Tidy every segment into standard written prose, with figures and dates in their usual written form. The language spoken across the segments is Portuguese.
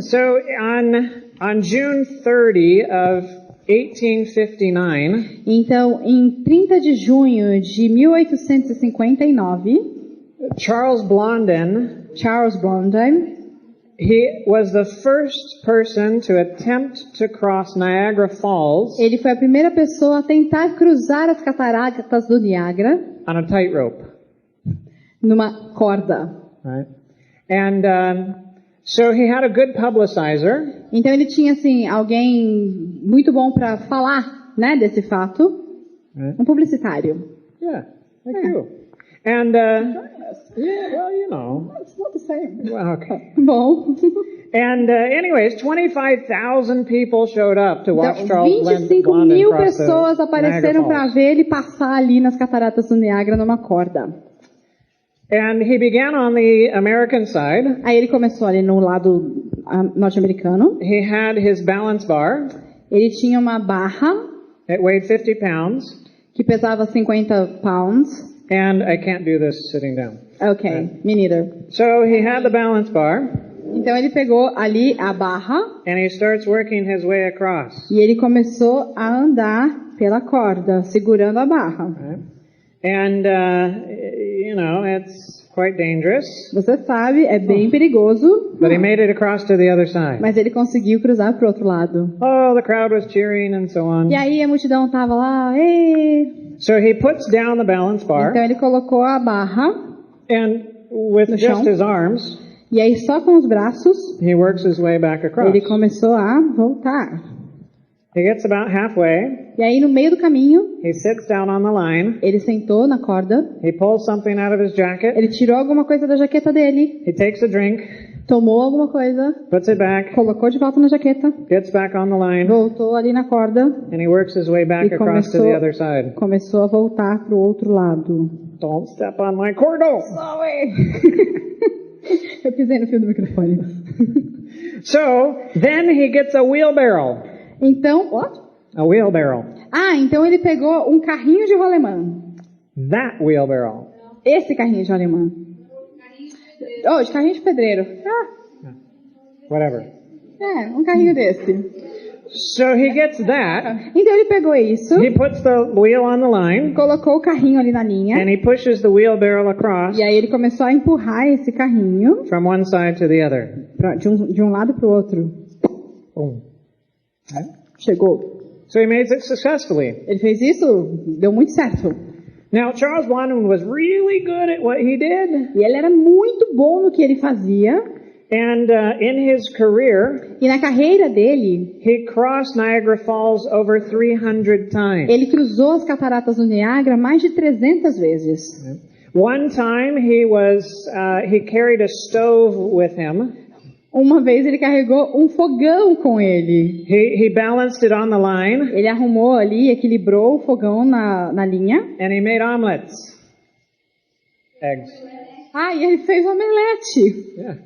So on June 30 of 1859, Então, em 30 de junho de 1859, Charles Blondin, he was the first person to attempt to cross Niagara Falls ele foi a primeira pessoa a tentar cruzar as cataratas do Niágara on a tightrope. numa corda. Right? And so he had a good publicizer. Então ele tinha assim alguém muito bom para falar, né, desse fato, Right? um publicitário. Yeah, like you. And yeah, well, you know. It's not the same. Well, okay. Bom. And anyways, 25,000 people showed up to watch Então, Charles 25 Blondin mil cross pessoas the apareceram Niagara para Falls. ver ele passar ali nas cataratas do Niágara numa corda. And he began on the American side. Aí ele começou ali no lado norte-americano. He had his balance bar. Ele tinha uma barra It weighed 50 pounds. que pesava 50 pounds. And I can't do this sitting down. Ok, me neither. So he had the balance bar. Então ele pegou ali a barra And he starts working his way across. e ele começou a andar pela corda, segurando a barra. Right? And, you know, it's quite dangerous. Você sabe, é bem perigoso, But he made it across to the other side. mas ele conseguiu cruzar para o outro lado. Oh, the crowd was cheering and so on. E aí a multidão tava lá, "Ê!" So he puts down the balance bar. Então ele colocou a barra And with No just chão. his arms, e aí só com os braços he works his way back across. ele começou a voltar. He gets about halfway. E aí no meio do caminho He sits down on the line. ele sentou na corda, He pulls something out of his jacket. ele tirou alguma coisa da jaqueta dele, He takes a drink, tomou alguma coisa, puts it back, colocou de volta na jaqueta, gets back on the line, voltou ali na corda and he works his way back e across to the other side. começou a voltar para o outro lado. Don't step on my cordon. Eu pisei no fio do microfone. So then he gets a wheelbarrow. Então, what? A wheelbarrow. Então ele pegou um carrinho de rolemã. That wheelbarrow. Esse carrinho de rolemã. Oh, de carrinho de pedreiro. Whatever. Um carrinho desse. So he gets that. Então ele pegou isso, He puts the wheel on the line. colocou o carrinho ali na linha, And he pushes the wheelbarrow across e aí ele começou a empurrar esse carrinho from one side to the other. de um lado para o outro. Boom. Chegou. So he made it successfully. Ele fez isso, deu muito certo. Now, Charles Blondin was really good at what he did. E ele era muito bom no que ele fazia. And in his career, E na carreira dele, he crossed Niagara Falls over 300 times. ele cruzou as cataratas do Niágara mais de 300 vezes. One time he carried a stove with him. Uma vez ele carregou um fogão com ele. He balanced it on the line. Ele arrumou ali, equilibrou o fogão na linha. And he made omelets. Eggs. E ele fez omelete. Yeah.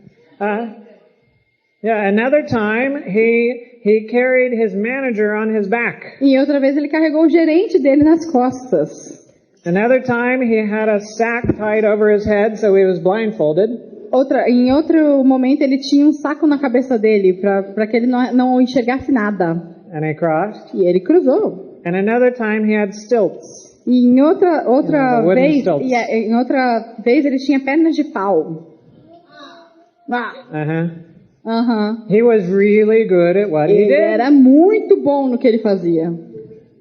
Another time he carried his manager on his back. E outra vez ele carregou o gerente dele nas costas. Another time he had a sack tied over his head so he was blindfolded. Em outro momento ele tinha um saco na cabeça dele para que ele não enxergasse nada. And he crossed. E ele cruzou. And another time he had stilts. E em outra vez, stilts. em outra vez ele tinha pernas de pau. He was really good at what he Ele did. era muito bom no que ele fazia.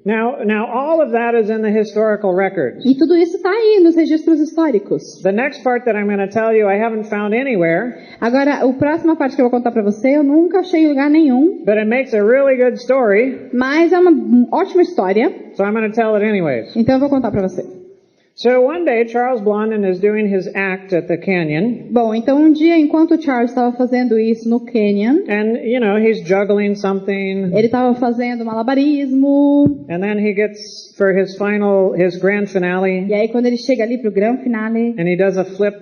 Now all of that is in the historical records. E tudo isso está aí nos registros históricos. The next part that I'm going to tell you I haven't found anywhere. Agora, a próxima parte que eu vou contar para você, eu nunca achei em lugar nenhum. But it makes a really good story. Mas é uma ótima história. So I'm going to tell it anyways. Então eu vou contar para você. So one day Charles Blondin is doing his act at the canyon. Bom, então um dia, enquanto o Charles estava fazendo isso no canyon, And, you know, he's juggling something. ele estava fazendo malabarismo. And then he gets for his grand finale. E aí quando ele chega ali pro grande finale, And he does a flip.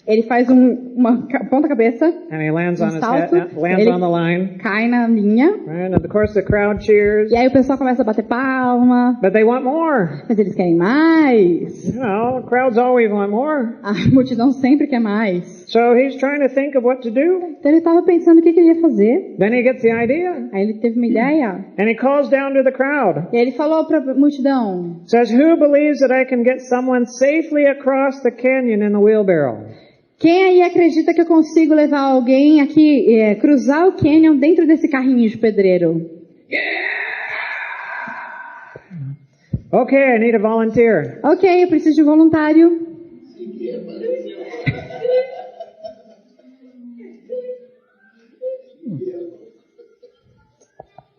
Ele faz uma ponta-cabeça, and he lands on his salto, head, lands ele on the line, cai na linha, right? And of course the crowd cheers, e aí o pessoal começa a bater palma, but they want more. mas eles querem mais. You know, crowds always want more. A multidão sempre quer mais. So he's trying to think of what to do. Então ele estava pensando o que ele ia fazer. Then he gets the idea, Aí ele teve uma ideia. and he calls down to the crowd. E ele falou para a multidão: Says, who believes that I can get someone safely across the canyon in the wheelbarrow? quem aí acredita que eu consigo levar alguém aqui, cruzar o canyon dentro desse carrinho de pedreiro? Okay, I need a volunteer. Ok, eu preciso de um voluntário.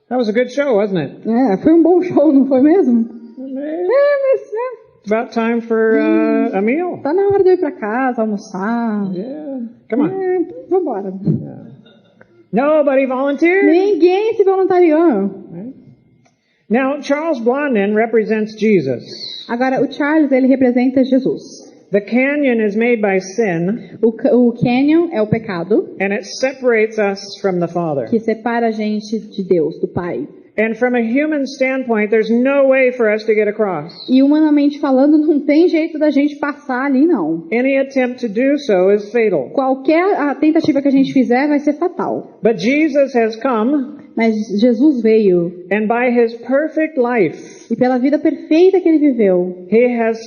That was a good show, wasn't it? Foi um bom show, não foi mesmo? Mas It's about time for a meal. tá na hora de eu ir pra casa, almoçar. Yeah, come on. Vambora. Nobody volunteered. Ninguém se voluntariou. Now, Charles Blondin represents Jesus. Agora, o Charles, ele representa Jesus. The canyon is made by sin, O canyon é o pecado and it separates us from the Father. que separa a gente de Deus, do Pai. And from a human standpoint, there's no way for us to get across. E humanamente falando, não tem jeito da gente passar ali, não. Any attempt to do so is fatal. Qualquer tentativa que a gente fizer vai ser fatal. But Jesus has come, Mas Jesus veio, and by his perfect life, e pela vida perfeita que ele viveu, he has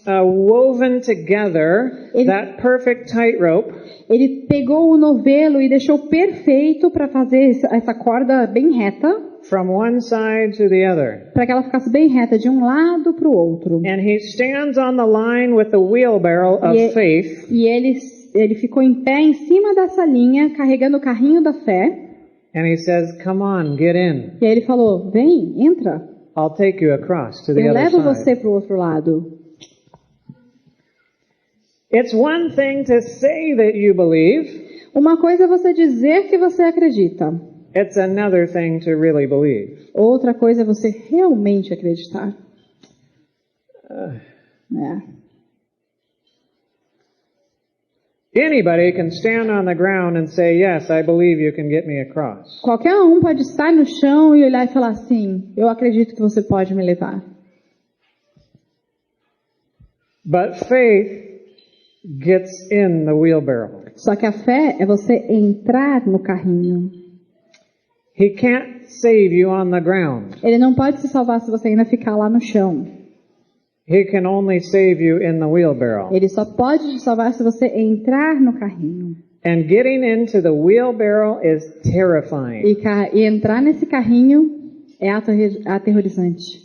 woven together that perfect tightrope ele pegou o novelo e deixou perfeito para fazer essa corda bem reta, from one side to the other. para que ela ficasse bem reta de um lado para o outro. And he stands on the line with the wheelbarrow of faith, E ele ficou em pé em cima dessa linha, carregando o carrinho da fé. and he says, come on, get in. E aí ele falou: vem, entra. I'll take you across to the Eu other levo você side. para o outro lado. It's one thing to say that you believe. Uma coisa é você dizer que você acredita. It's another thing to really believe. Outra coisa é você realmente acreditar. Anybody can stand on the ground and say, yes, I believe you can get me across. Qualquer um pode estar no chão e olhar e falar assim: eu acredito que você pode me levar. But faith gets in the wheelbarrow. Só que a fé é você entrar no carrinho. He can't save you on the ground. Ele não pode se salvar se você ainda ficar lá no chão. He can only save you in the wheelbarrow. Ele só pode te salvar se você entrar no carrinho. And getting into the wheelbarrow is terrifying. E entrar nesse carrinho é aterrorizante.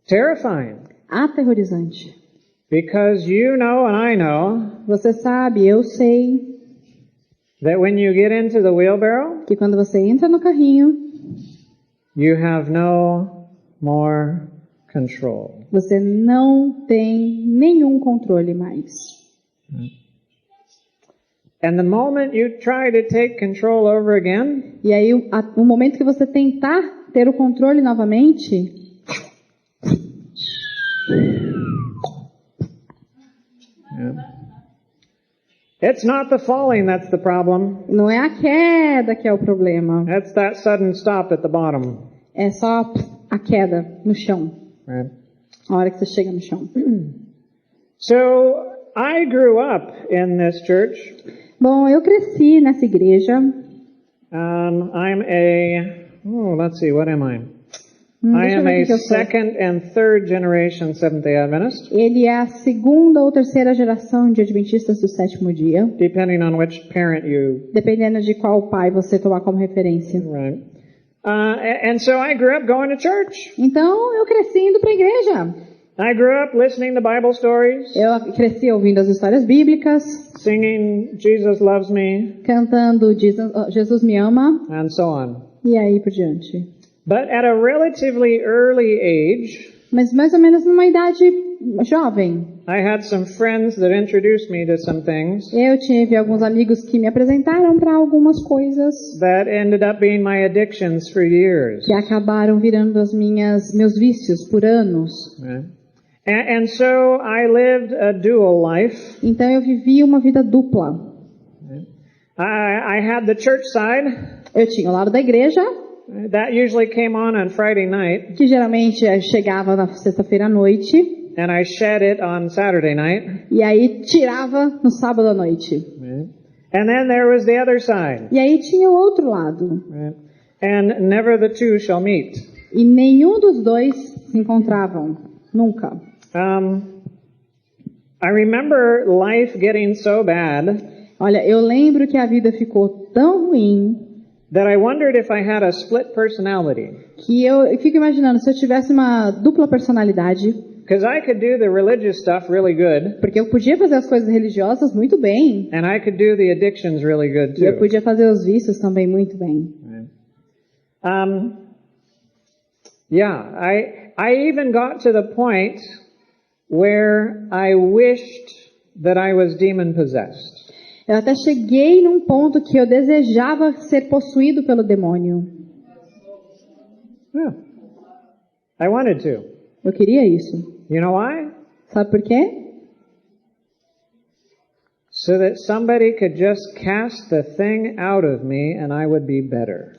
Terrifying. Aterrorizante. Because you know and I know Você sabe, eu sei, that when you get into the wheelbarrow, que quando você entra no carrinho, you have no more control. você não tem nenhum controle mais. And the moment you try to take control over again, E aí, o momento que você tentar ter o controle novamente, it's not the falling that's the problem. não é a queda que é o problema. That's that sudden stop at the bottom. É só a queda no chão. Right? A hora que você chega no chão. So I grew up in this church. Bom, eu cresci nessa igreja. I'm let's see, what am I? I Deixa eu am ver a o que eu sou. second and third generation Seventh-day Adventist, Ele é a segunda ou terceira geração de adventistas do sétimo dia, depending on which parent you. dependendo de qual pai você tomar como referência. Right. And so I grew up going to church. Então, eu cresci indo para a igreja. I grew up listening to Bible stories, Eu cresci ouvindo as histórias bíblicas, singing Jesus Loves Me, cantando Jesus me ama, and so on. e aí por diante. But at a relatively early age, Mas mais ou menos numa idade jovem, I had some friends that introduced me to some things eu tive alguns amigos que me apresentaram para algumas coisas that ended up being my addictions for years. que acabaram virando meus vícios por anos. Right? And so I lived a dual life. Então eu vivi uma vida dupla. I had the church side. Eu tinha o lado da igreja, That usually came on Friday night, que geralmente chegava na sexta-feira à noite, and I shed it on Saturday night. e aí tirava no sábado à noite. And then there was the other side. E aí tinha o outro lado. And never the two shall meet. E nenhum dos dois se encontravam. Nunca. I remember life getting so bad Olha, eu lembro que a vida ficou tão ruim that I wondered if I had a split personality. que eu fico imaginando se eu tivesse uma dupla personalidade, Because I could do the religious stuff really good, porque eu podia fazer as coisas religiosas muito bem, and I could do the addictions really good e eu too. podia fazer os vícios também muito bem. I even got to the point where I wished that I was demon possessed. Eu até cheguei num ponto que eu desejava ser possuído pelo demônio. Yeah. I wanted to. Eu queria isso. You know why? Sabe por quê? So that somebody could just cast the thing out of me and I would be better.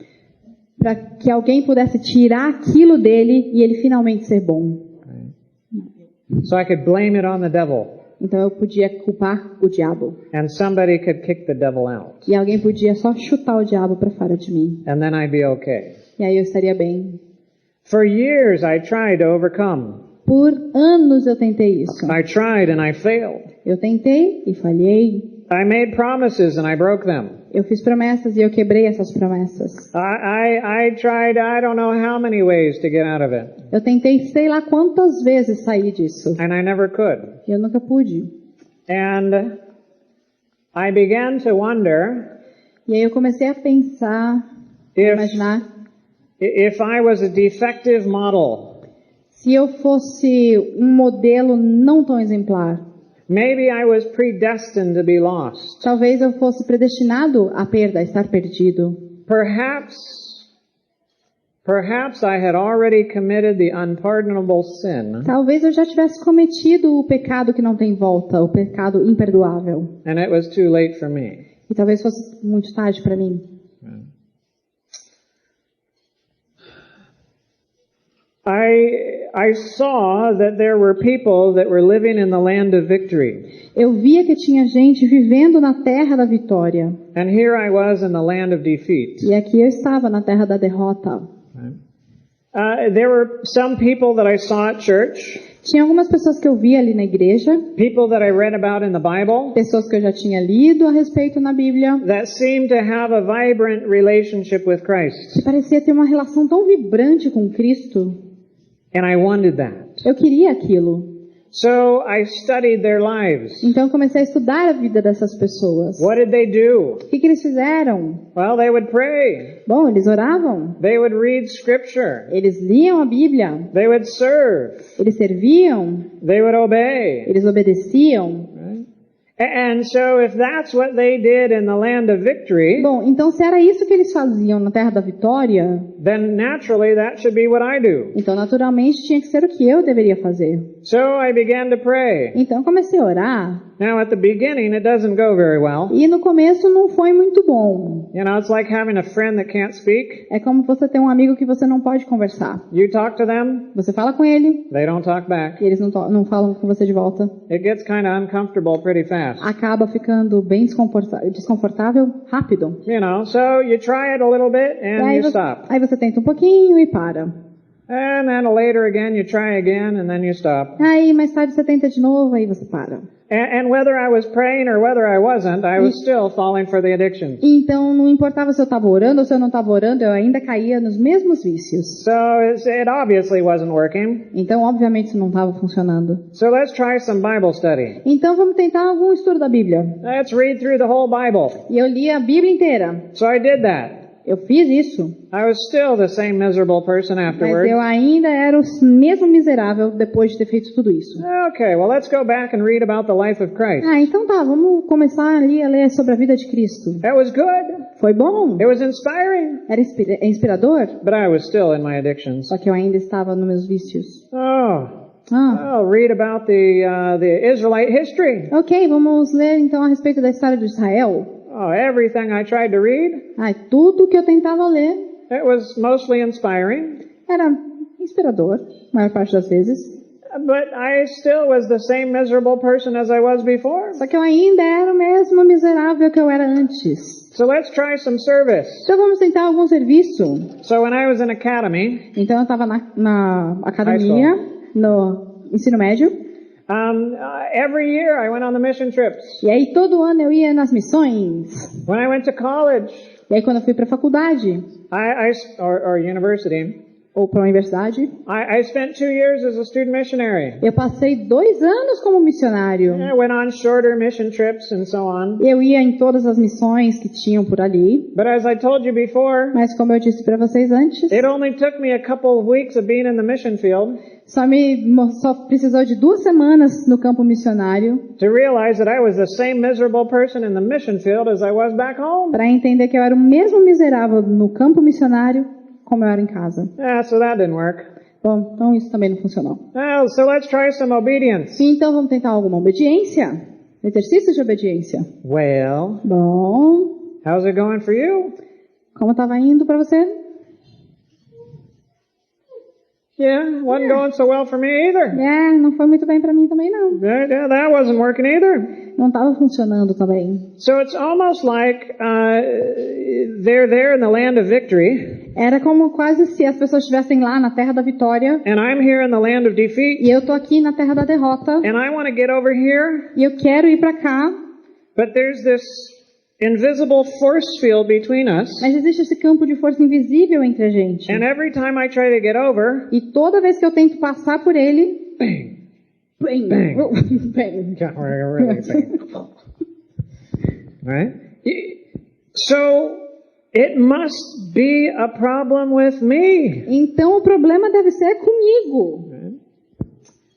Para que alguém pudesse tirar aquilo dele e ele finalmente ser bom. So I could blame it on the devil. Então eu podia culpar o diabo. And somebody could kick the devil out. E alguém podia só chutar o diabo para fora de mim. And then I'd be okay. E aí eu estaria bem. For years I tried to overcome. Por anos eu tentei isso. I tried and I failed. Eu tentei e falhei. I made promises and I broke them. Eu fiz promessas e eu quebrei essas promessas. I tried I don't know how many ways to get out of it. Eu tentei sei lá quantas vezes sair disso. And I never could. E eu nunca pude. And I began to wonder E aí eu comecei a pensar, a imaginar, if I was a defective model. se eu fosse um modelo não tão exemplar. Maybe I was predestined to be lost. Talvez eu fosse predestinado à perda, a estar perdido. Perhaps I had already committed the unpardonable sin. Talvez eu já tivesse cometido o pecado que não tem volta, o pecado imperdoável. And it was too late for me. E talvez fosse muito tarde para mim. I saw that there were people that were living in the land of victory. Eu via que tinha gente vivendo na terra da vitória. And here I was in the land of defeat. E aqui eu estava na terra da derrota. There were some people that I saw at church. Tinha algumas pessoas que eu via ali na igreja, People that I read about in the Bible. pessoas que eu já tinha lido a respeito na Bíblia, That seemed to have a vibrant relationship with Christ. que parecia ter uma relação tão vibrante com Cristo. And I wanted that. Eu queria aquilo. So I studied their lives. Então eu comecei a estudar a vida dessas pessoas. What did they do? O que eles fizeram? Well, they would pray. Bom, eles oravam, They would read scripture. eles liam a Bíblia, They would serve. eles serviam, They would obey. eles obedeciam. And so if that's what they did in the land of victory, Bom, então se era isso que eles faziam na terra da vitória, then naturally that should be what I do. então naturalmente tinha que ser o que eu deveria fazer. So I began to pray. Então eu comecei a orar, Now at the beginning it doesn't go very well. e no começo não foi muito bom. You know, it's like having a friend that can't speak. É como você ter um amigo que você não pode conversar. You talk to them, Você fala com ele, they don't talk back. e eles não falam com você de volta. It gets kind of uncomfortable pretty fast. Acaba ficando bem desconfortável rápido. You know, so you try it a little bit E and aí, you stop. aí você tenta um pouquinho e para. And then later again you try again and then you stop. Aí mais tarde você tenta de novo, aí você para. And whether I was praying or whether I wasn't, I was still falling for the addictions. Então não importava se eu estava orando ou se eu não estava orando, eu ainda caía nos mesmos vícios. So it obviously wasn't working. Então obviamente isso não estava funcionando. So let's try some Bible study. Então vamos tentar algum estudo da Bíblia. Let's read through the whole Bible. E eu li a Bíblia inteira. So I did that. Eu fiz isso. I was still the same miserable person Mas afterwards. eu ainda era o mesmo miserável depois de ter feito tudo isso. Okay, well let's go back and read about the life of Christ. Então tá, vamos começar ali a ler sobre a vida de Cristo. That was good. Foi bom? It was inspiring. Era inspirador? But I was still in my addictions. Só que eu ainda estava nos meus vícios. Oh, Ah, read about the Israelite history. ok, vamos ler então a respeito da história de Israel. Oh, everything I tried to read, Ai, tudo que eu tentava ler it was mostly inspiring, era inspirador, a maior parte das vezes. but I still was the same miserable person as I was before. Só que eu ainda era o mesmo miserável que eu era antes. So let's try some service. Então vamos tentar algum serviço. So when I was in academy, Então eu estava na academia, no ensino médio. every year I went on the mission trips. E aí todo ano eu ia nas missões. When I went to college, E aí quando eu fui para a faculdade, or university, ou para a universidade, I spent 2 years as a student missionary. eu passei 2 anos como missionário. I went on shorter mission trips and so on. Eu ia em todas as missões que tinham por ali. But as I told you before, Mas como eu disse para vocês antes, it only took me a couple of weeks of being in the mission field só precisou de 2 semanas no campo missionário to realize that I was the same miserable person in the mission field as I was back home. para entender que eu era o mesmo miserável no campo missionário como eu era em casa. So that didn't work. Bom, então isso também não funcionou. So let's try some obedience. Então vamos tentar alguma obediência? Exercício de obediência. Well, Bom, how's it going for you? como estava indo para você? Yeah, wasn't going so well for me either. Não foi muito bem para mim também não. Yeah, that wasn't working either. Não estava funcionando também. So it's almost like they're there in the land of victory, Era como quase se as pessoas estivessem lá na terra da vitória and I'm here in the land of defeat, e eu tô aqui na terra da derrota and I want to get over here, e eu quero ir para cá, but there's this invisible force field between us, mas existe esse campo de força invisível entre a gente. and every time I try to get over, E toda vez que eu tento passar por ele, bang, bang, Bang. bang. really bang. Right? So it must be a problem with me. Então o problema deve ser comigo.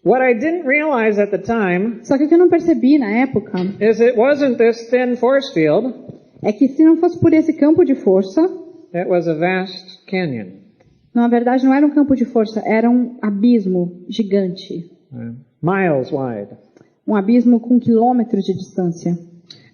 What I didn't realize at the time Só que o que eu não percebi na época is it wasn't this thin force field, é que se não fosse por esse campo de força, it was a vast canyon. na verdade não era um campo de força, era um abismo gigante. Miles wide. Um abismo com quilômetros de distância.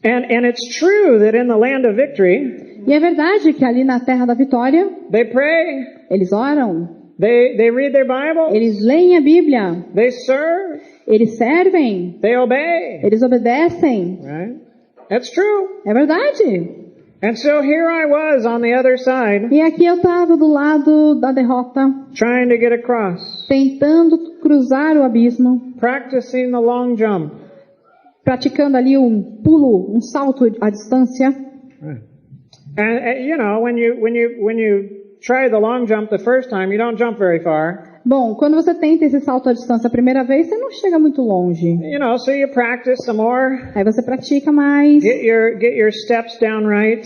And it's true that in the land of victory, E é verdade que ali na terra da vitória, they pray, eles oram, they read their Bible, eles leem a Bíblia, they serve, eles servem, they obey. eles obedecem. Right? That's true. É verdade. And so here I was on the other side, E aqui eu estava do lado da derrota, trying to get across, tentando cruzar o abismo, practicing the long jump. praticando ali um pulo, um salto à distância. And you know, when you try the long jump the first time, you don't jump very far. Bom, quando você tenta esse salto à distância a primeira vez, você não chega muito longe. You know, so you practice some more, Aí você pratica mais, get your steps down right,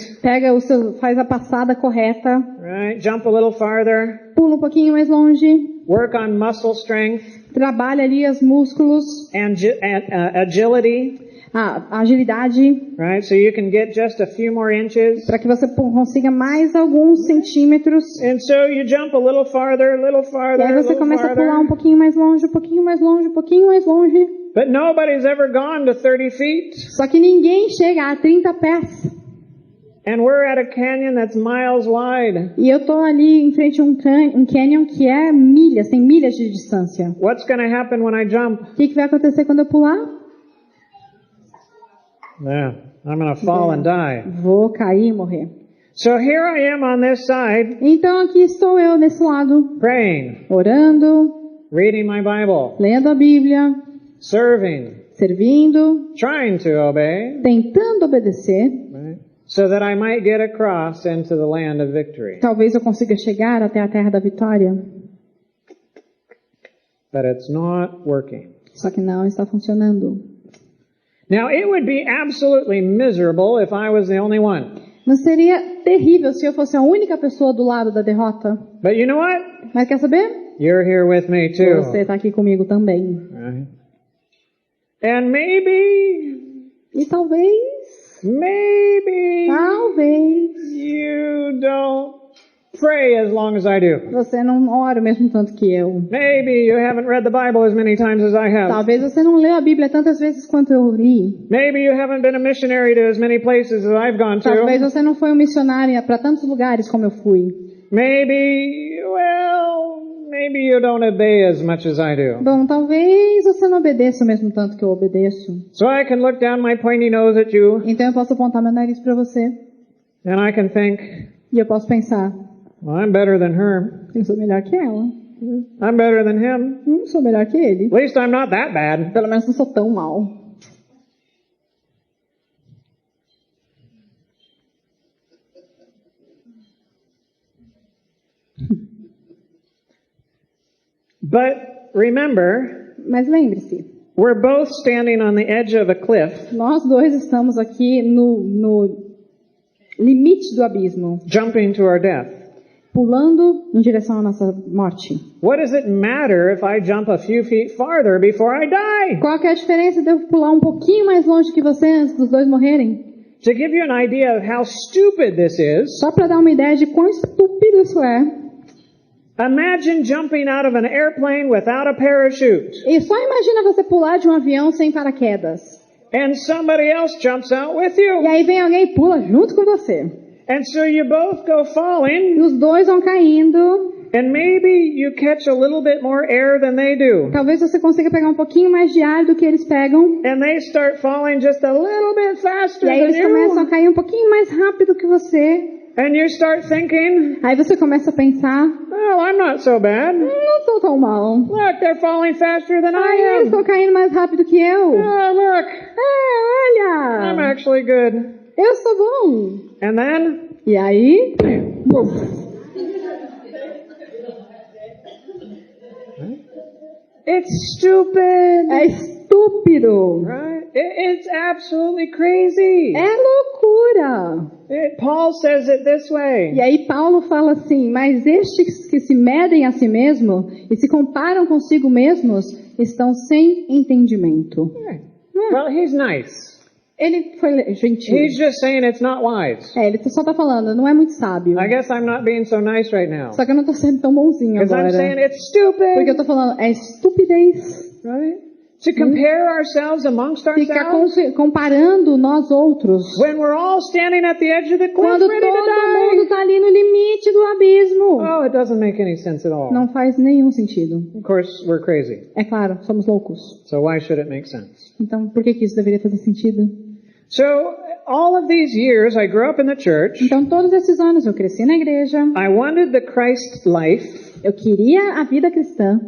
faz a passada correta, right? Jump a little farther, pula um pouquinho mais longe, work on muscle strength trabalha ali os músculos, and agility, a agilidade, right? So you can get just a few more inches. para que você consiga mais alguns centímetros. And so you jump a little farther, E aí a você little começa a pular um farther. pouquinho mais longe, um pouquinho mais longe, um pouquinho mais longe. But nobody's ever gone to 30 feet. Só que ninguém chega a 30 pés. And we're at a canyon that's miles wide. E eu tô ali em frente a um canyon que é milhas, tem milhas de distância. What's going to happen when I jump? O que vai acontecer quando eu pular? Yeah, I'm going to fall and die. Vou cair e morrer. So here I am on this side, Então aqui estou eu desse lado, praying, orando, reading my Bible, lendo a Bíblia, serving, servindo, trying to obey, tentando obedecer. right? So that I might get across into the land of victory. Talvez eu consiga chegar até a terra da vitória. But it's not working. Só que não está funcionando. Now, it would be absolutely miserable if I was the only one. Não seria terrível se eu fosse a única pessoa do lado da derrota? But you know what? Mas quer saber? You're here with me too. Você está aqui comigo também. Right? And maybe E talvez you don't pray pray as long as I do. Você não ora o mesmo tanto que eu. Maybe you haven't read the Bible as many times as I have. Talvez você não leu a Bíblia tantas vezes quanto eu li. Maybe you haven't been a missionary to as many places as I've gone Talvez to. você não foi um missionário para tantos lugares como eu fui. Maybe you don't obey as much as I do. Bom, talvez você não obedeça o mesmo tanto que eu obedeço. So I can look down my pointy nose at you, Então eu posso apontar meu nariz para você and I can think, e eu posso pensar, well, I'm better than her. eu sou melhor que ela. I'm better than him. Sou melhor que ele. At least I'm not that bad. Pelo menos não sou tão mal. But remember, Mas lembre-se, we're both standing on the edge of a cliff, nós dois estamos aqui no limite do abismo, jumping to our death. pulando em direção à nossa morte. What does it matter if I jump a few feet farther before I die? Qual que é a diferença de eu pular um pouquinho mais longe que você antes dos dois morrerem? To give you an idea of how stupid this is, Só para dar uma ideia de quão estúpido isso é. imagine jumping out of an airplane without a parachute, E só imagina você pular de um avião sem paraquedas. and somebody else jumps out with E you. aí vem alguém e pula junto com você. And so you both go E falling, os dois vão caindo. and maybe you catch a little bit more air than they do. Talvez você consiga pegar um pouquinho mais de ar do que eles pegam. And they start falling just a little bit faster E aí than eles começam a you. cair um pouquinho mais rápido que você. And you start thinking, Aí você começa a pensar, well, I'm not so bad. não tô tão mal. Look, they're falling faster than Aí I eles am. estão caindo mais rápido que eu. Oh, look, I'm Olha, actually good. eu sou bom. And then, E aí, bum. it's stupid, É estúpido. right? It's absolutely crazy. É loucura. Paul says it this way. E aí Paulo fala assim, mas estes que se medem a si mesmo e se comparam consigo mesmos estão sem entendimento. Well, he's nice. Ele foi gentil. He's just saying it's not wise. Ele só tá falando, não é muito sábio. I guess I'm not being so nice right now. Só que eu não tô sendo tão bonzinho Because I'm saying agora. it's stupid, Porque eu tô falando, é estupidez right? To compare ourselves amongst ficar ourselves comparando nós outros. when we're all standing at the edge of the cliff Quando ready to todo mundo die. tá ali no limite do abismo. Oh, it doesn't make any sense at all. Não faz nenhum sentido. Of course, we're crazy. É claro, somos loucos. So why should it make sense? Então, por que isso deveria fazer sentido? So all of these years, I grew up in the church. Então, todos esses anos eu cresci na igreja. I wanted the Christ life, Eu queria a vida cristã.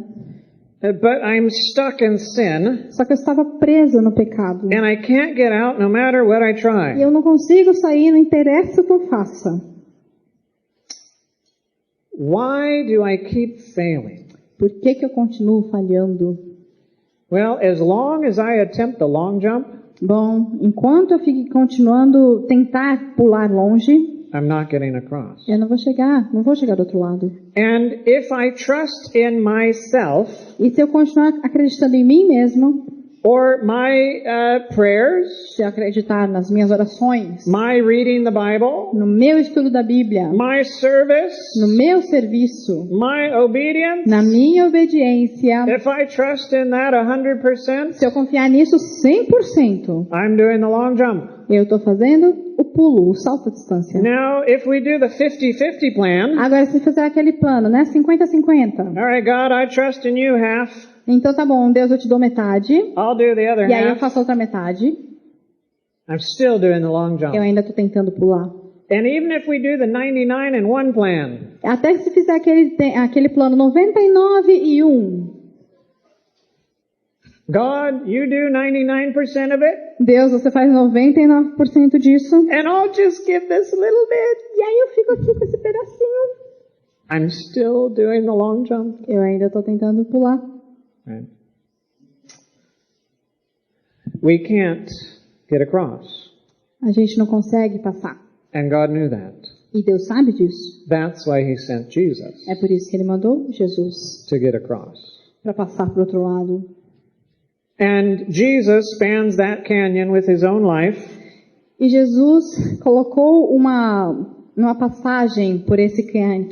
but I'm stuck in sin, Só que eu estava presa no pecado. and I can't get out no matter what I E try. eu não consigo sair, não interessa o que eu faça. Why do I keep failing? Por que que eu continuo falhando? Well, as long as I attempt the long jump, Bom, enquanto eu fico continuando tentar pular longe, I'm not getting across. eu não vou chegar do outro lado. And if I trust in myself E se eu continuar acreditando em mim mesmo, or my prayers, se eu acreditar nas minhas orações, my reading the Bible, no meu estudo da Bíblia, my service, no meu serviço, my obedience, na minha obediência, if I trust in that 100%, se eu confiar nisso 100%, I'm doing the long jump. eu estou fazendo o pulo, o salto à distância. Now, if we do the 50-50 plan, Agora, se fizer aquele plano, né? 50-50. all right, God, I trust in you half. Então tá bom, Deus, eu te dou metade. I'll do the other E aí eu half. faço a outra metade. I'm still doing the long Eu jump. ainda estou tentando pular. And even if we do the 99 and 1 plan, Até se fizer aquele plano 99 e 1. God, you do 99% of it, Deus, você faz 99% disso. and I'll just give this little bit. E aí eu fico aqui com esse pedacinho. I'm still doing the long jump. Eu ainda estou tentando pular. Right? We can't get across. A gente não consegue passar. And God knew that. E Deus sabe disso. That's why He sent Jesus É por isso que Ele mandou Jesus to get across. para passar para o outro lado. And Jesus spans that canyon with His own life. E Jesus colocou numa passagem por esse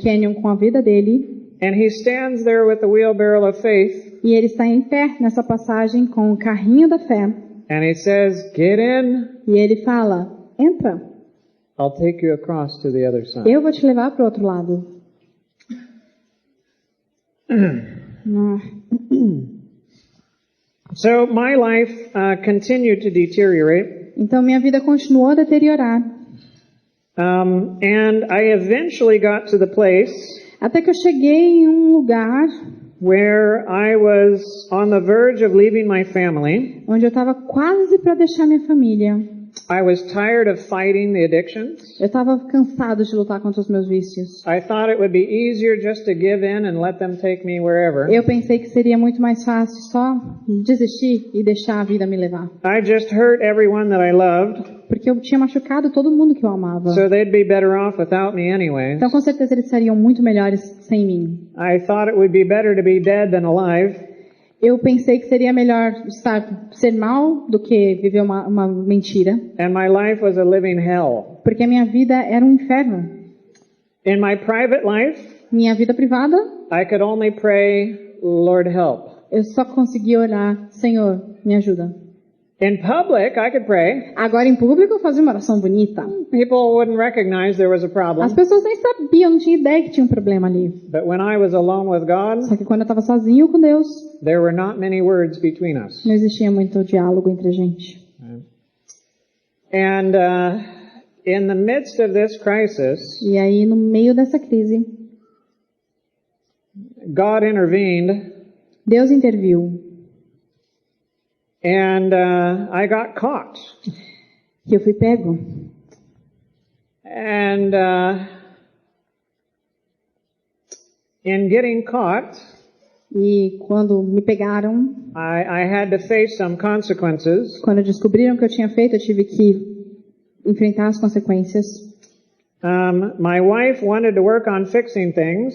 canyon com a vida dele, and he stands there with the wheelbarrow of faith, e ele está em pé nessa passagem com o carrinho da fé, and he says, "Get in, e ele fala, entra, I'll take you across to the other side." eu vou te levar para o outro lado. So my life continued to deteriorate, Então minha vida continuou a deteriorar, and I eventually got to the place até que eu cheguei em um lugar where I was on the verge of leaving my family. onde eu estava quase para deixar minha família. I was tired of fighting the addictions. Eu estava cansado de lutar contra os meus vícios. I thought it would be easier just to give in and let them take me wherever. Eu pensei que seria muito mais fácil só desistir e deixar a vida me levar. I just hurt everyone that I loved, Porque eu tinha machucado todo mundo que eu amava. so they'd be better off without me anyway. Então com certeza eles seriam muito melhores sem mim. I thought it would be better to be dead than alive. Eu pensei que seria melhor ser mal do que viver uma mentira. And my life was a living hell. Porque a minha vida era um inferno. In my private life, Minha vida privada, I could only pray, "Lord, help." eu só conseguia orar, Senhor, me ajuda. In public, I could pray. Agora em público eu fazia uma oração bonita. People wouldn't recognize there was a As problem. pessoas nem sabiam, não tinha ideia que tinha um problema ali. But when I was alone with God, Só que quando eu estava sozinho com Deus, there were not many words between us. não existia muito diálogo entre a gente. And in the midst of this crisis, E aí no meio dessa crise, God intervened, Deus interviu. and I got caught. E eu fui pego. And in getting caught, E quando me pegaram, I had to face some consequences. quando descobriram o que eu tinha feito, eu tive que enfrentar as consequências. My wife wanted to work on fixing things.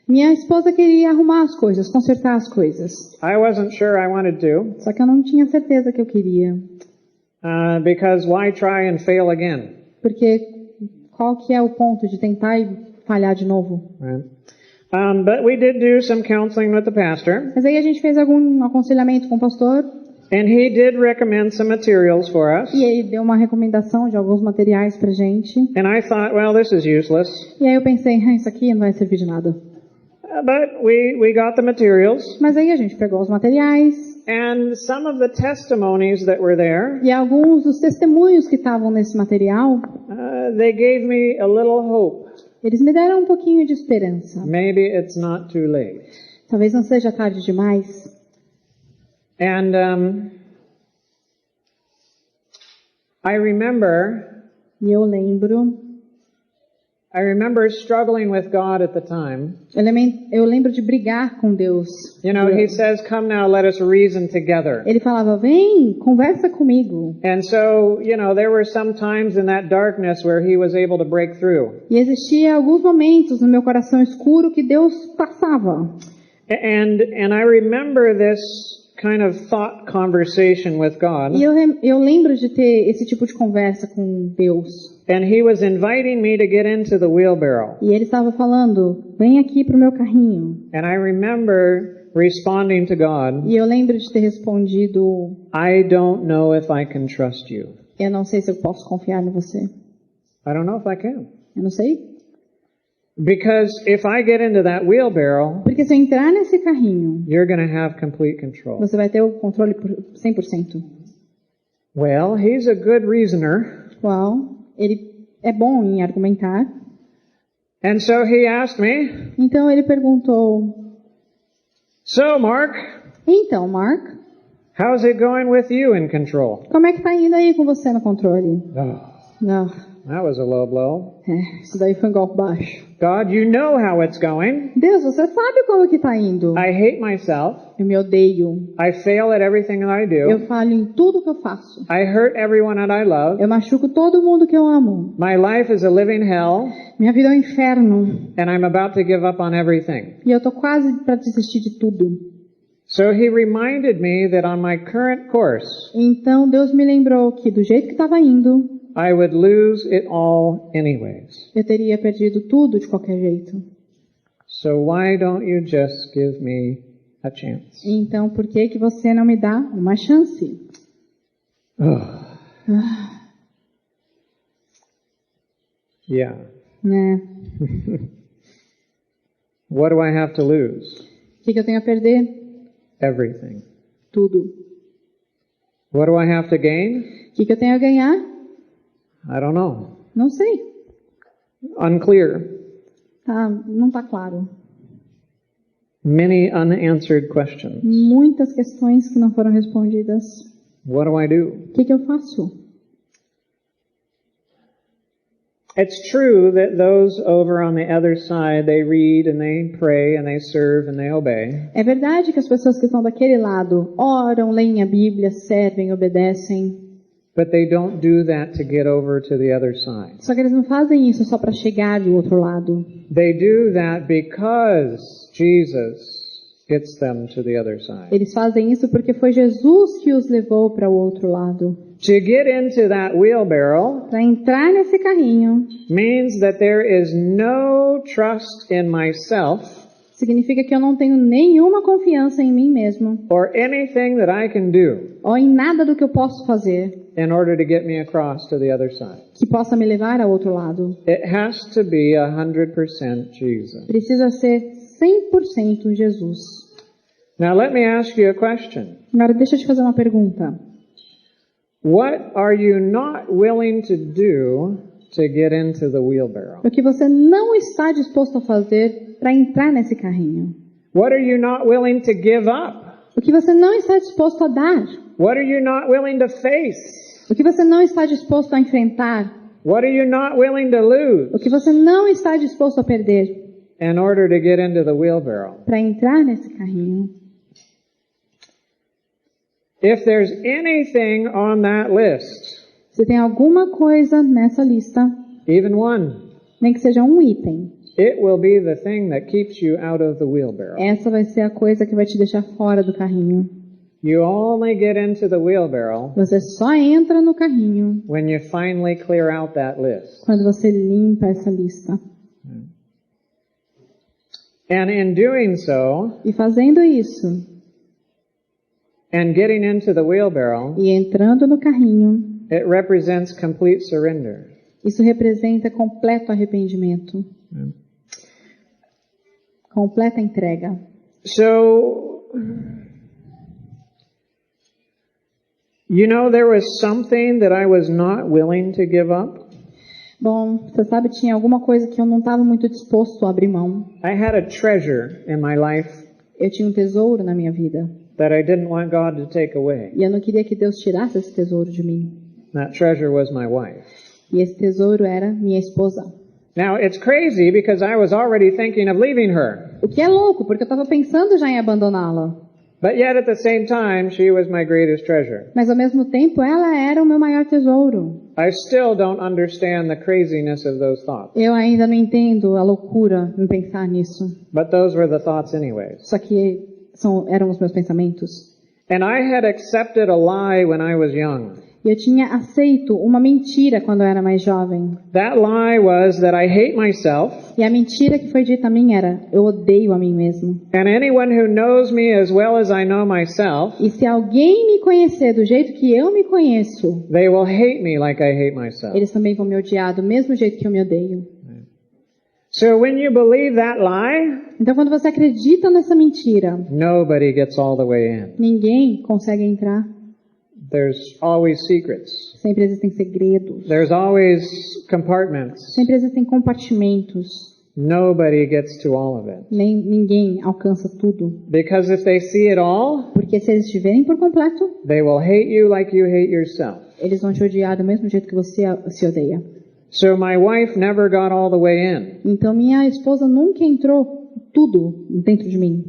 Minha esposa queria arrumar as coisas, consertar as coisas. I wasn't sure I wanted to, Só que eu não tinha certeza que eu queria. because why try and fail again? Porque qual que é o ponto de tentar e falhar de novo? Right? But we did do some counseling with the pastor, Mas aí a gente fez algum aconselhamento com o pastor and he did recommend some materials for us. e ele deu uma recomendação de alguns materiais pra gente. And I thought, well, this is useless. E aí eu pensei, isso aqui não vai servir de nada. But we got the materials, Mas aí a gente pegou os materiais and some of the testimonies that were there, e alguns dos testemunhos que estavam nesse material, they gave me a little hope. eles me deram um pouquinho de esperança. Maybe it's not too late. Talvez não seja tarde demais. And I remember struggling with God at the time. Eu lembro de brigar com Deus. You know, he says, "Come now, let us reason together." Ele falava, vem, conversa comigo. And so, you know, there were some times in that darkness where he was able to break through. E existia alguns momentos no meu coração escuro que Deus passava. And I remember this kind of thought conversation with God. E eu lembro de ter esse tipo de conversa com Deus. And he was inviting me to get into the wheelbarrow. E ele estava falando, vem aqui pro meu carrinho. And I remember responding to God, E eu lembro de ter respondido, "I don't know if I can trust you." eu não sei se eu posso confiar em você. I don't know if I can. Eu não sei. Because if I get into that wheelbarrow, Porque se eu entrar nesse carrinho, you're going to have complete control. você vai ter o controle por 100%. Well, he's a good reasoner. Uau, ele é bom em argumentar. And so he asked me, Então ele perguntou, "So, Mark, então, Mark, how's it going with you in control?" como é que tá indo aí com você no controle? Oh, Não, that was a low blow. isso daí foi um golpe baixo. God, you know how it's going. Deus, você sabe como que tá indo. I hate myself. Eu me odeio. I fail at everything that I do. Eu falho em tudo que eu faço. I hurt everyone that I love. Eu machuco todo mundo que eu amo. My life is a living hell, Minha vida é um inferno. and I'm about to give up on everything. E eu tô quase para desistir de tudo. So he reminded me that on my current course, Então Deus me lembrou que do jeito que estava indo, I would lose it all anyways. eu teria perdido tudo de qualquer jeito. So why don't you just give me a chance? Então, por que que você não me dá uma chance? Yeah. Né? What do I have to lose? O que que eu tenho a perder? Everything. Tudo. What do I have to gain? O que que eu tenho a ganhar? I don't know. Não sei. Unclear. Não tá claro. Many unanswered questions. Muitas questões que não foram respondidas. What do I do? O que que eu faço? It's true that those over on the other side, they read and they pray and they serve and they obey. É verdade que as pessoas que estão daquele lado oram, leem a Bíblia, servem, obedecem. But they don't do that to get over to the other side. Só que eles não fazem isso só para chegar do outro lado. They do that because Jesus gets them to the other side. Eles fazem isso porque foi Jesus que os levou para o outro lado. To get into that wheelbarrow Para entrar nesse carrinho means that there is no trust in myself significa que eu não tenho nenhuma confiança em mim mesmo or anything that I can do ou em nada do que eu posso fazer in order to get me across to the other side. que possa me levar ao outro lado. It has to be 100% Jesus. Precisa ser 100% Jesus. Now let me ask you a question. Agora deixa eu te fazer uma pergunta. What are you not willing to do to get into the wheelbarrow? O que você não está disposto a fazer para entrar nesse carrinho? What are you not willing to give up? O que você não está disposto a dar? What are you not willing to face? O que você não está disposto a enfrentar? What are you not willing to lose O que você não está disposto a perder in order to get into the wheelbarrow? para entrar nesse carrinho? If there's anything on that list, Se tem alguma coisa nessa lista, even one, nem que seja um item, it will be the thing that keeps you out of the wheelbarrow. essa vai ser a coisa que vai te deixar fora do carrinho. You only get into the wheelbarrow Você só entra no carrinho when you finally clear out that list. quando você limpa essa lista. And in doing so, E fazendo isso, and getting into the wheelbarrow, e entrando no carrinho, it represents complete surrender. isso representa completo arrependimento. Completa entrega. So, you know, there was something that I was not willing to give up. Bom, você sabe, tinha alguma coisa que eu não estava muito disposto a abrir mão. I had a treasure in my life Eu tinha um tesouro na minha vida. that I didn't want God to take away. E eu não queria que Deus tirasse esse tesouro de mim. That treasure was my wife. E esse tesouro era minha esposa. Now, it's crazy because I was already thinking of leaving her. O que é louco, porque eu estava pensando já em abandoná-la. But yet at the same time, she was my greatest treasure. Mas ao mesmo tempo, ela era o meu maior tesouro. I still don't understand the craziness of those thoughts. Eu ainda não entendo a loucura em pensar nisso. But those were the thoughts anyways. Só que eram os meus pensamentos. And I had accepted a lie when I was young. E eu tinha aceito uma mentira quando eu era mais jovem. That lie was that I hate myself, E a mentira que foi dita a mim era: eu odeio a mim mesmo. and anyone who knows me as well as I know myself, E se alguém me conhecer do jeito que eu me conheço, they will hate me like I hate myself. eles também vão me odiar do mesmo jeito que eu me odeio. So when you believe that lie, Então, quando você acredita nessa mentira, nobody gets all the way in. ninguém consegue entrar. There's always secrets. Sempre existem segredos. There's always compartments. Sempre existem compartimentos. Nobody gets to all of it. Ninguém alcança tudo. Because if they see it all, Porque se eles te verem por completo, they will hate you like you hate yourself. eles vão te odiar do mesmo jeito que você se odeia. So my wife never got all the way in. Então, minha esposa nunca entrou tudo dentro de mim.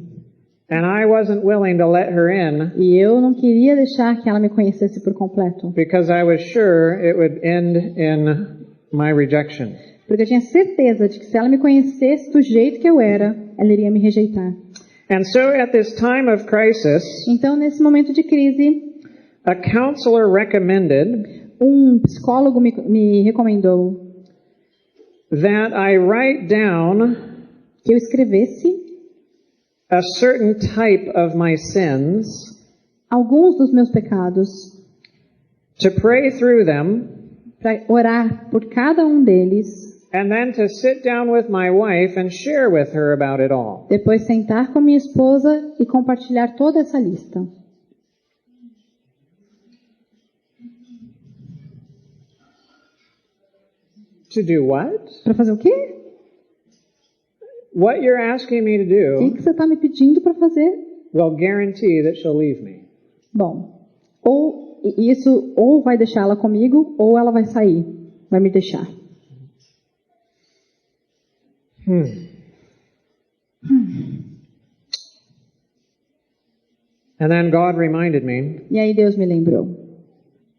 And I wasn't willing to let her in E eu não queria deixar que ela me conhecesse por completo. because I was sure it would end in my rejection. Porque eu tinha certeza de que se ela me conhecesse do jeito que eu era, ela iria me rejeitar. And so at this time of crisis, Então, nesse momento de crise, a counselor recommended um psicólogo me recomendou that I write down que eu escrevesse a certain type of my sins, alguns dos meus pecados, to pray through them, para orar por cada um deles, and then to sit down with my wife and share with her about it all. depois sentar com minha esposa e compartilhar toda essa lista. To do what? Para fazer o quê? What you're asking me to O do que você está me pedindo para fazer? will guarantee that she'll leave me. Bom, ou isso ou vai deixar ela comigo, ou ela vai sair, vai me deixar. And then God reminded me, E aí Deus me lembrou: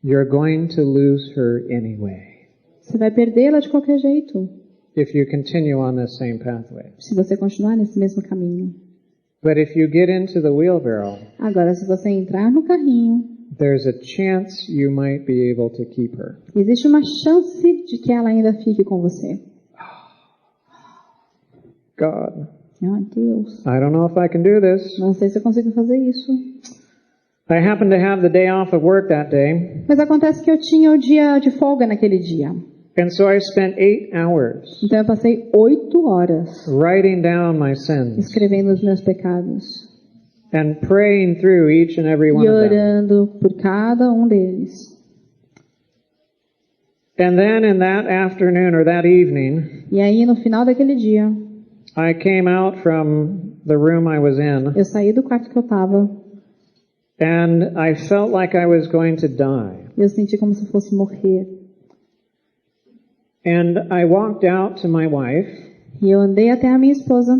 you're going to lose her anyway, você vai perdê-la de qualquer jeito, if you continue on this same pathway. se você continuar nesse mesmo caminho. But if you get into the wheelbarrow, Agora, se você entrar no carrinho, there's a chance you might be able to keep her. existe uma chance de que ela ainda fique com você. God, Deus, I don't know if I can do this. não sei se eu consigo fazer isso. I happened to have the day off of work that day, Mas acontece que eu tinha o dia de folga naquele dia. and so I spent 8 hours Então eu passei 8 horas writing down my sins escrevendo os meus pecados and praying through each and every one e of them. orando por cada um deles. And then in that afternoon or that evening, E aí no final daquele dia, I came out from the room I was in, eu saí do quarto que eu estava and I felt like I was going to die. e eu senti como se eu fosse morrer. And I walked out to my wife, E eu andei até a minha esposa,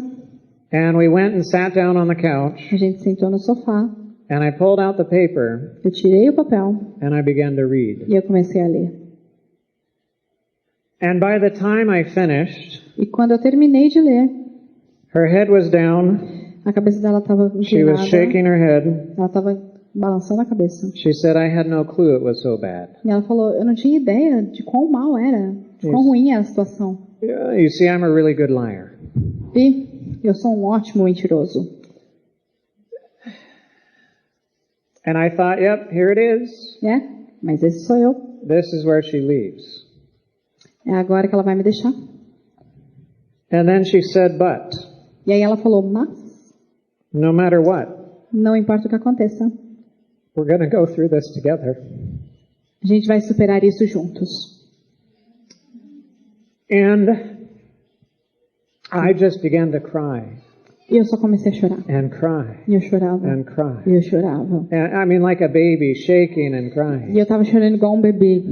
and we went and sat down on the couch, a gente sentou no sofá, and I pulled out the paper, eu tirei o papel and I began to read. e eu comecei a ler. And by the time I finished, E quando eu terminei de ler, her head was down, a cabeça dela estava she was inclinada, shaking her head. ela estava balançando a cabeça. She said, I had no clue it was so bad. E ela falou, eu não tinha ideia de quão mal era, de quão ruim era a situação. Yeah, you see, I'm a really good liar. E eu sou um ótimo mentiroso. And I thought, yep, here it is. Mas esse sou eu. This is where she leaves. É agora que ela vai me deixar. And then she said, but E aí ela falou, mas no matter what, não importa o que aconteça, we're going to go through this together. a gente vai superar isso juntos. And I just began to cry E eu só comecei a chorar. and cry E eu chorava. and cry. E eu chorava. And, I mean, like a baby shaking and crying. E eu tava chorando igual um bebê,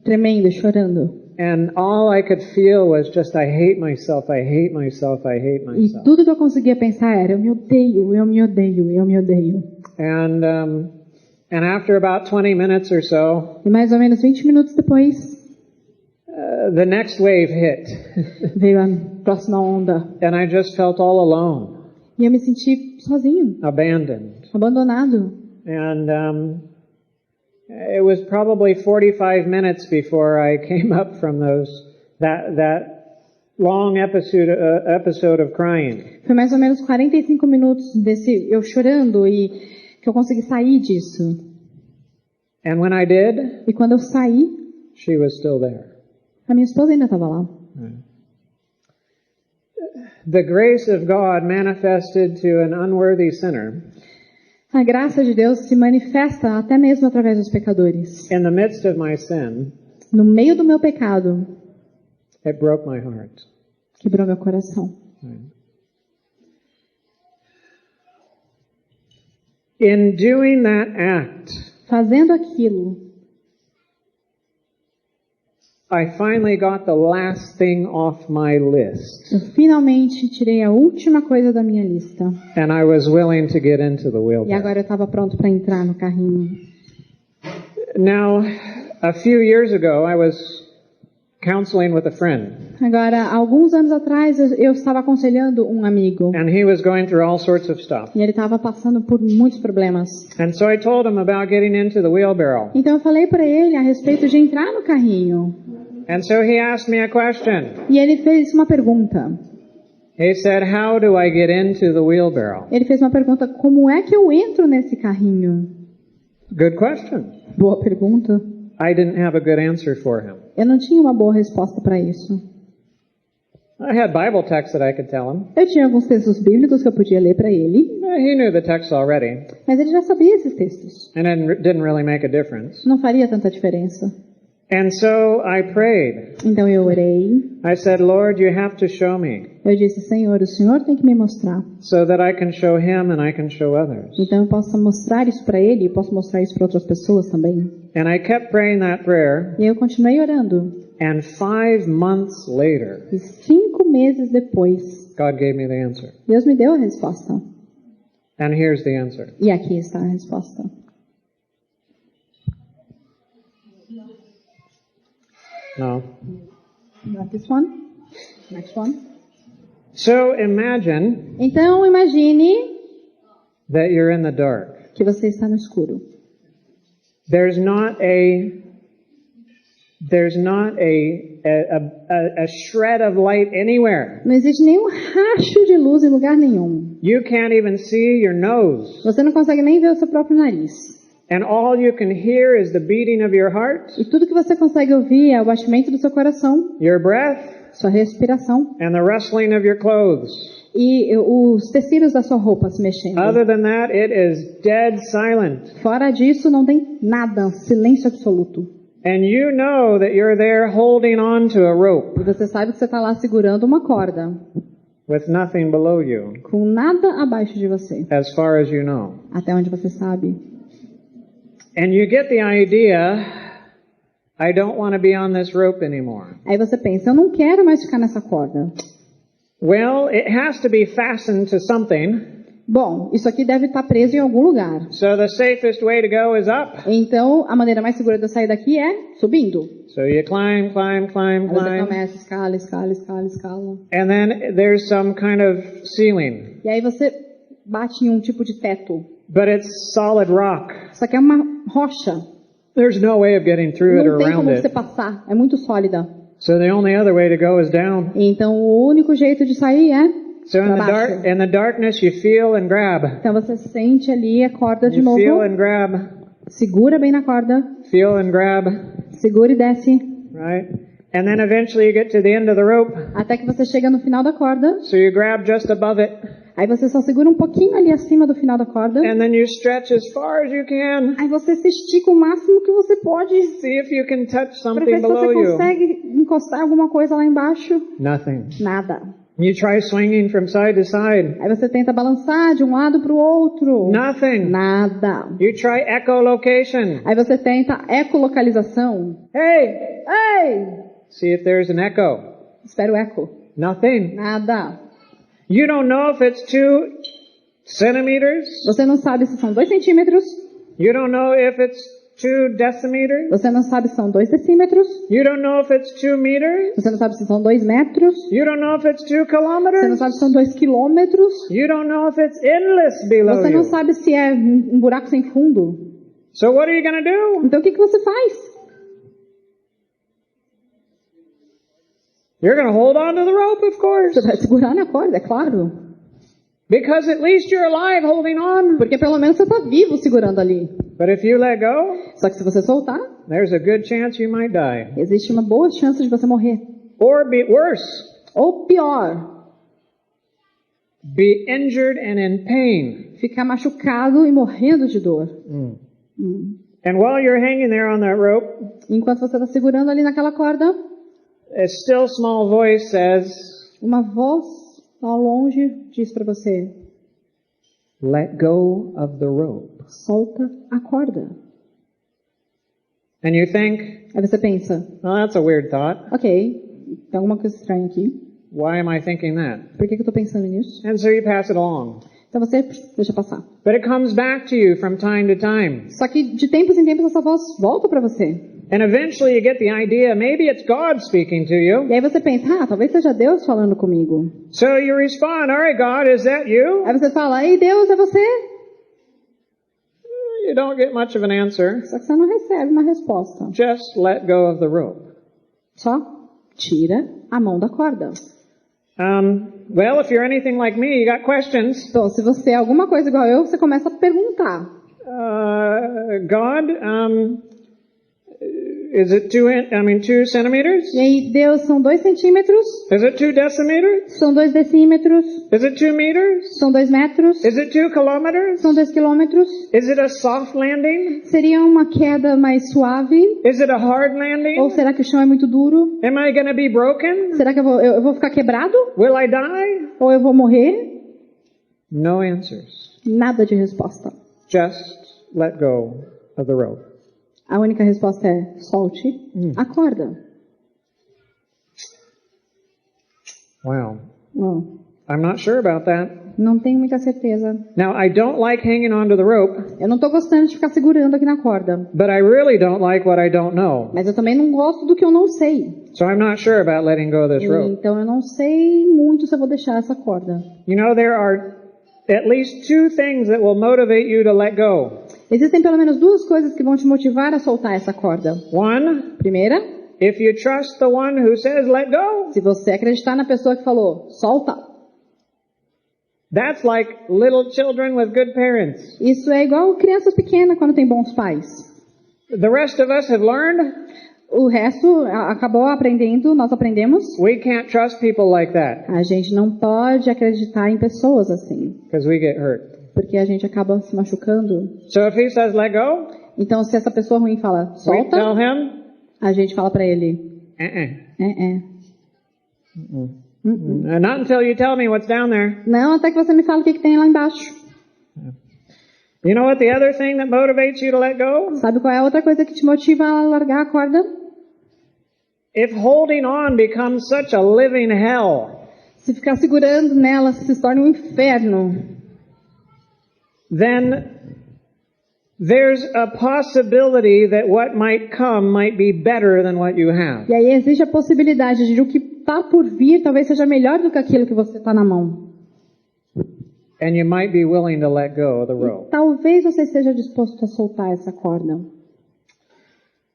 tremendo, chorando. And all I could feel was just, I hate myself, I hate myself, I hate E myself. tudo que eu conseguia pensar era, eu me odeio, eu me odeio, eu me odeio. And after about 20 minutes or so, E mais ou menos 20 minutos depois, the next wave hit. veio a próxima onda. And I just felt all alone, E eu me senti sozinho, abandoned. abandonado. And it was probably 45 minutes before I came up from that long episode of crying. Foi mais ou menos 45 minutos desse eu chorando e que eu consegui sair disso. And when I did, E quando eu saí, she was still there. a minha esposa ainda estava lá. The grace of God manifested to an unworthy sinner A graça de Deus se manifesta até mesmo através dos pecadores. in the midst of my sin. No meio do meu pecado, It broke my heart. quebrou meu coração. In doing that act, Fazendo aquilo, I finally got the last thing off my list, eu finalmente tirei a última coisa da minha lista. and I was willing to get into the E wheelbarrow. agora eu estava pronto para entrar no carrinho. Now, a few years ago, I was counseling with a friend, Agora, alguns anos atrás, eu estava aconselhando um amigo. and he was going through all sorts of stuff. E ele estava passando por muitos problemas. And so I told him about getting into the wheelbarrow. Então eu falei para ele a respeito de entrar no carrinho. And so he asked me a question. E ele fez uma pergunta. He said, "How do I get into the wheelbarrow?" Ele fez uma pergunta: como é que eu entro nesse carrinho? Good question. Boa pergunta. I didn't have a good answer for him. Eu não tinha uma boa resposta para isso. I had Bible texts that I could tell him. Eu tinha alguns textos bíblicos que eu podia ler para ele, He knew the text already, mas ele já sabia esses textos. and it didn't really make a difference. Não faria tanta diferença. And so I prayed. Então eu orei. I said, "Lord, you have to show me Eu disse: Senhor, o Senhor tem que me mostrar. so that I can show him and I can show others." Então eu posso mostrar isso para ele e posso mostrar isso para outras pessoas também. And I kept praying that prayer, E eu continuei orando. and 5 months later, E 5 meses depois, God gave me the answer. Deus me deu a resposta. And here's the answer. E aqui está a resposta. No. Not this one. Next one. So imagine Então imagine that you're in the dark. que você está no escuro. There's not a shred of light anywhere. Não existe nenhum racho de luz em lugar nenhum. You can't even see your nose. Você não consegue nem ver o seu próprio nariz. And all you can hear is the beating of your heart, E tudo que você consegue ouvir é o batimento do seu coração, your breath, sua respiração and the rustling of your clothes. e os tecidos da sua roupa se mexendo. Other than that, it is dead silent. Fora disso, não tem nada, silêncio absoluto. And you know that you're there holding on to a rope E você sabe que você está lá segurando uma corda, with nothing below you, com nada abaixo de você, as far as you know. até onde você sabe. And you get the idea, I don't want to be on this rope anymore. Aí você pensa: eu não quero mais ficar nessa corda. Well, it has to be fastened to something, Bom, isso aqui deve estar preso em algum lugar. so the safest way to go is up. Então, a maneira mais segura de eu sair daqui é subindo. So you climb, climb, climb, Aí você climb, começa, escala, escala, escala, escala. and then there's some kind of ceiling, E aí você bate em um tipo de teto. but it's solid rock. Só que é uma rocha. There's no way of getting through it Não or tem around como você it. passar. É muito sólida. So the only other way to go is down. Então, o único jeito de sair é So pra baixo. in the darkness, you feel and grab. Então, você sente ali a corda de You novo. feel and grab, Segura bem na corda. feel and grab, Segura e desce. right? And then eventually you get to the end of the rope. Até que você chega no final da corda. So you grab just above it, Aí você só segura um pouquinho ali acima do final da corda. and then you stretch as far as you can. Aí você se estica o máximo que você pode. See if you can touch Para something ver se você below you. consegue encostar alguma coisa lá embaixo. Nothing. Nada. You try swinging from side to side. Aí você tenta balançar de um lado para o outro. Nothing. Nada. You try echolocation. Aí você tenta ecolocalização. Hey, Ei! see if there's an echo. Espera o eco. Nothing. Nada. You don't know if it's 2 centimeters. Você não sabe se são 2 centímetros. You don't know if it's 2 decimeters. Você não sabe se são 2 decímetros. You don't know if it's 2 meters. Você não sabe se são 2 metros. You don't know if it's 2 Você não kilometers. sabe se são 2 quilômetros. You don't know if it's endless below Você não you. sabe se é um buraco sem fundo. So what are you going to do? Então o que você faz? You're going to hold on to the rope, of course. Você vai segurar na corda, é claro. Because at least you're alive holding on. Porque pelo menos você está vivo segurando ali. But if you let go, Só que se você soltar, there's a good chance you might die. existe uma boa chance de você morrer. Or be worse, Ou pior, be injured and in pain. ficar machucado e morrendo de dor. And while you're hanging there on that rope, Enquanto você está segurando ali naquela corda, a still small voice says, uma voz ao longe diz para você: let go of the rope. solta a corda. And you think, Aí você pensa: well, that's a weird thought. ok, tem alguma coisa estranha aqui. Why am I thinking that? Por que eu estou pensando nisso? And so you pass it along. Então você deixa passar. But it comes back to you from time to time. Só que de tempos em tempos essa voz volta para você. And eventually you get the idea, maybe it's God speaking to you. E aí você pensa, talvez seja Deus falando comigo. So you respond, all right, God, is that you? Aí você fala, ei Deus, é você? You don't get much of an answer. Só que você não recebe uma resposta. Just let go of the rope. Só tira a mão da corda. Well, if you're anything like me, you got questions. Então, se você é alguma coisa igual eu, você começa a perguntar. God, is it 2 centimeters? E aí, Deus, são 2 centímetros? Is it 2 decimeters? São 2 decímetros? Is it 2 meters? São 2 metros? Is it 2 kilometers? São 2 quilômetros? Is it a soft landing? Seria uma queda mais suave? Is it a hard Ou landing? será que o chão é muito duro? Am I going to be broken? Será que eu vou ficar quebrado? Will I die? Ou eu vou morrer? No answers. Nada de resposta. Just let go of the rope. A única resposta é, solte a corda. Wow. Bom, I'm not sure about that. não tenho muita certeza. Now, I don't like hanging on to the rope, Eu não estou gostando de ficar segurando aqui na corda. but I really don't like what I don't know. Mas eu também não gosto do que eu não sei. So I'm not sure about letting go of this rope. Então eu não sei muito se eu vou deixar essa corda. You know, there are at least 2 things that will motivate you to let go. Existem pelo menos 2 coisas que vão te motivar a soltar essa corda. One, Primeira, if you trust the one who says let go, se você acreditar na pessoa que falou, solta. that's like little children with good parents. Isso é igual crianças pequenas quando tem bons pais. The rest of us have learned O resto acabou aprendendo, nós aprendemos. we can't trust people like that A gente não pode acreditar em pessoas assim, because we get hurt. porque a gente acaba se machucando. So if he says let go, Então, se essa pessoa ruim fala, we solta, tell him, a gente fala pra ele, not until you tell me what's down there. Não, até que você me fala o que tem lá embaixo. You know what the other thing that motivates you to let go? Sabe qual é a outra coisa que te motiva a largar a corda? If holding on becomes such a living hell, Se ficar segurando nela se torna um inferno. then there's a possibility that what might come might be better than what you have. E aí existe a possibilidade de o que está por vir talvez seja melhor do que aquilo que você está na mão. And you might be willing to let go of the rope. Talvez você esteja disposto a soltar essa corda.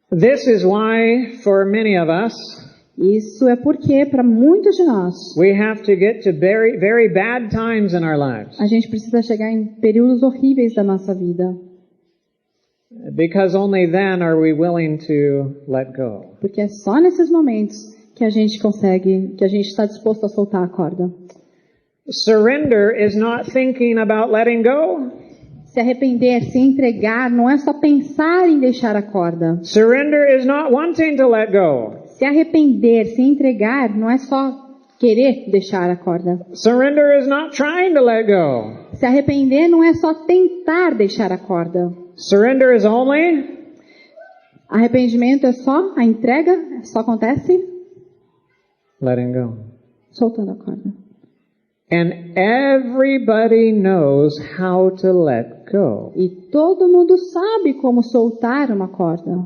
This is why, for many of us, Isso é porque, para muitos de nós, we have to get to very, very bad times in our lives. a gente precisa chegar em períodos horríveis da nossa vida. Because only then are we willing to let go. Porque é só nesses momentos que a gente consegue, que a gente está disposto a soltar a corda. Surrender is not thinking about letting go. Se arrepender, se entregar, não é só pensar em deixar a corda. Surrender is not wanting to let go. Se arrepender, se entregar, não é só querer deixar a corda. Surrender is not trying to let go. Se arrepender não é só tentar deixar a corda. Surrender is only Arrependimento é só a entrega, só acontece letting go. soltando a corda. And everybody knows how to let go. E todo mundo sabe como soltar uma corda.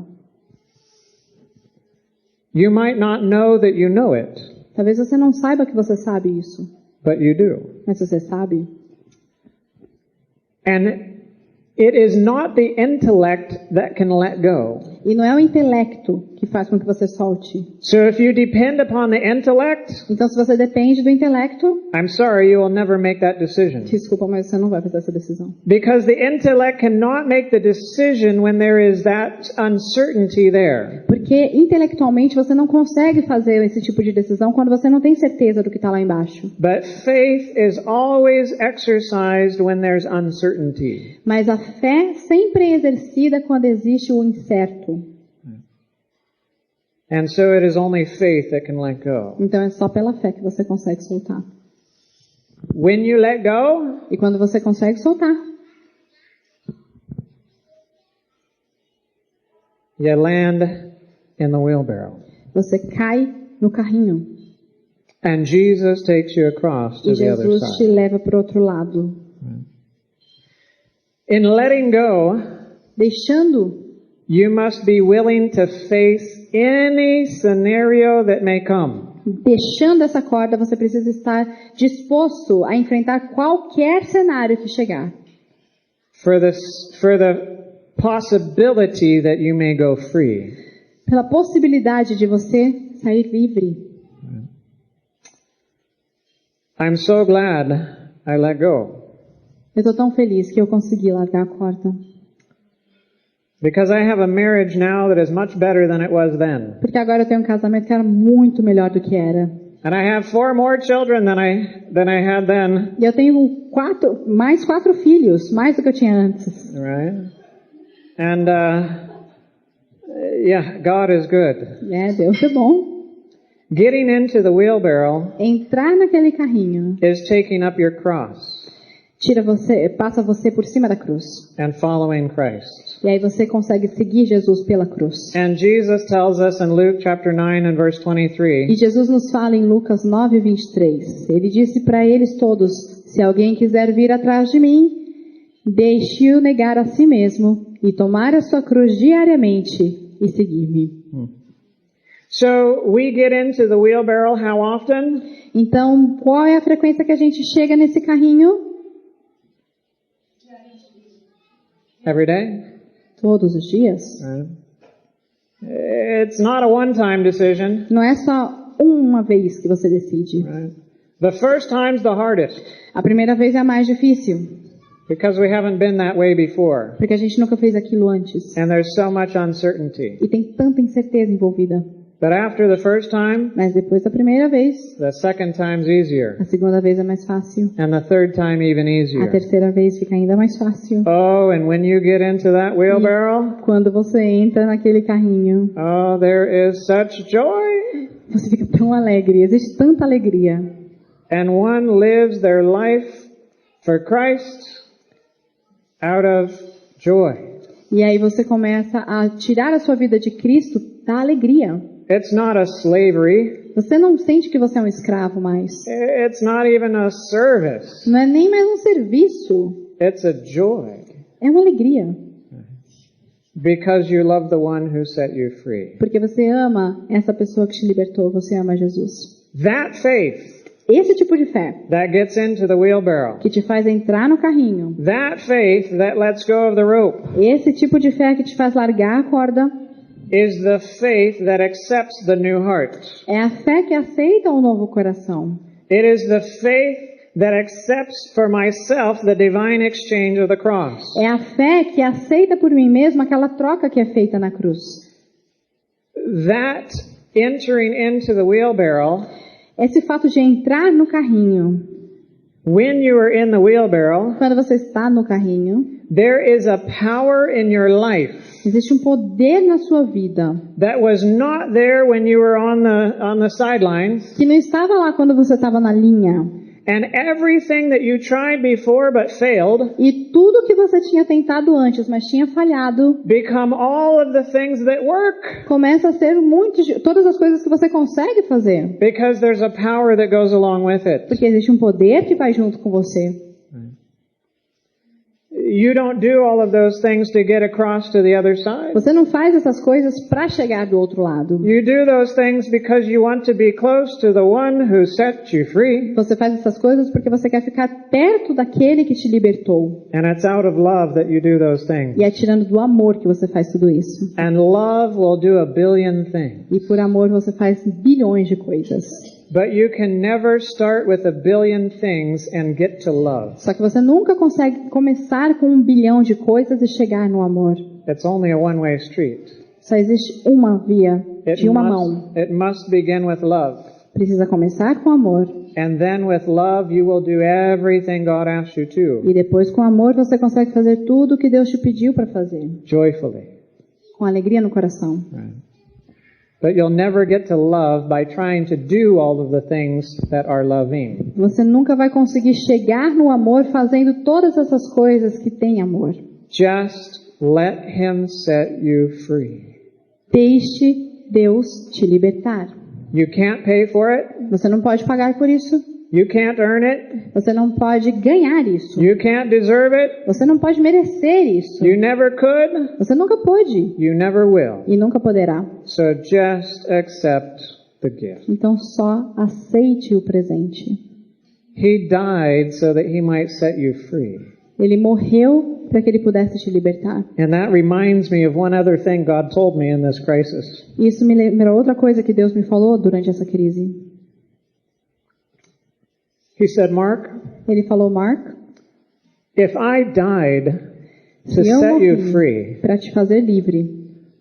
You might not know that you know it, Talvez você não saiba que você sabe isso, but you do. mas você sabe. And it is not the intellect that can let go. E não é o intelecto que faz com que você solte. So if you depend upon the intellect, Então, se você depende do intelecto, I'm sorry, you will never make that decision. desculpa, mas você não vai fazer essa decisão. Because the intellect cannot make the decision when there is that uncertainty there. Porque intelectualmente você não consegue fazer esse tipo de decisão quando você não tem certeza do que está lá embaixo. But faith is always exercised when there's uncertainty. Mas a fé sempre é exercida quando existe o incerto. And so it is only faith that can let go. Então é só pela fé que você consegue soltar. When you let go, E quando você consegue soltar, you land in the wheelbarrow. você cai no carrinho. And Jesus takes you across to E the other Jesus te side. leva para o outro lado. In letting go, Deixando, You must be willing to face any scenario that may come. Deixando essa corda, você precisa estar disposto a enfrentar qualquer cenário que chegar. For the possibility that you may go free. Pela possibilidade de você sair livre. I'm so glad I let go. Eu estou tão feliz que eu consegui largar a corda. Because I have a marriage now that is much better than it was then. Porque agora eu tenho um casamento que era muito melhor do que era. And I have 4 more children than I had then. E eu tenho mais 4 filhos, mais do que eu tinha antes. Right? And yeah, God is good. Deus é bom. Getting into the wheelbarrow Entrar naquele carrinho is taking up your cross passa você por cima da cruz. and following Christ. E aí você consegue seguir Jesus pela cruz. And Jesus tells us in Luke chapter 9 and verse E 23, Jesus nos fala em Lucas 9:23. Ele disse para eles todos: se alguém quiser vir atrás de mim, deixe-o negar a si mesmo e tomar a sua cruz diariamente e seguir-me. So we get into the wheelbarrow how often? Então, qual é a frequência que a gente chega nesse carrinho? Every day? Todos os dias. Right? It's not a one-time decision. Não é só uma vez que você decide. Right? The first time's the hardest A primeira vez é a mais difícil, because we haven't been that way before. porque a gente nunca fez aquilo antes. And there's so much uncertainty. E tem tanta incerteza envolvida. But after the first time, Mas depois da primeira vez, the second time's easier. a segunda vez é mais fácil. And the third time even A easier. terceira vez fica ainda mais fácil. Oh, and when you get into that wheelbarrow, Quando você entra naquele carrinho, oh, there is such joy. você fica tão alegre. Existe tanta alegria. And one lives their life for Christ out of joy. E aí você começa a tirar a sua vida de Cristo da alegria. It's not a slavery. Você não sente que você é um escravo mais. It's not even a service. Não é nem mais um serviço. It's a joy. É uma alegria. Because you love the one who set you free. Porque você ama essa pessoa que te libertou. Você ama Jesus. That faith Esse tipo de fé that gets into the wheelbarrow. que te faz entrar no carrinho. That faith that lets go of the rope Esse tipo de fé que te faz largar a corda. is the faith that accepts the new heart. É a fé que aceita o novo coração. It is the faith that accepts for myself the divine exchange of the cross. É a fé que aceita por mim mesma aquela troca que é feita na cruz. That entering into the wheelbarrow, Esse fato de entrar no carrinho. when you are in the wheelbarrow, Quando você está no carrinho, there is a power in your life existe um poder na sua vida that was not there when you were on the sidelines. que não estava lá quando você estava na linha. And everything that you tried before but failed E tudo que você tinha tentado antes, mas tinha falhado, become all of the things that work. começa a ser todas as coisas que você consegue fazer. Because there's a power that goes along with it. Porque existe um poder que vai junto com você. You don't do all of those things to get across to the other side. Você não faz essas coisas para chegar do outro lado. You do those things because you want to be close to the one who set you free. Você faz essas coisas porque você quer ficar perto daquele que te libertou. And it's out of love that you do those things. E é tirando do amor que você faz tudo isso. And love will do a billion things. E por amor você faz bilhões de coisas. But you can never start with a billion things and get to love. Só que você nunca consegue começar com 1 bilhão de coisas e chegar no amor. It's only a one-way street. Só existe uma via de uma mão. It must begin with love. Precisa começar com amor. And then with love you will do everything God asks you to. E depois com amor você consegue fazer tudo o que Deus te pediu para fazer. Joyfully. Com alegria no coração. Right. But you'll never get to love by trying to do all of the things that are loving. Você nunca vai conseguir chegar no amor fazendo todas essas coisas que têm amor. Just let Him set you free. Deixe Deus te libertar. You can't pay for it. Você não pode pagar por isso. You can't earn it. Você não pode ganhar isso. You can't deserve it. Você não pode merecer isso. You never could. Você nunca pôde You never will. e nunca poderá. So just accept the gift. Então só aceite o presente. He died so that he might set you free. Ele morreu para que ele pudesse te libertar. And that reminds me of one other thing God told me in this crisis. Isso me lembra outra coisa que Deus me falou durante essa crise. He said, Mark, Ele falou, Mark, if I died to se eu set you morri free, para te fazer livre,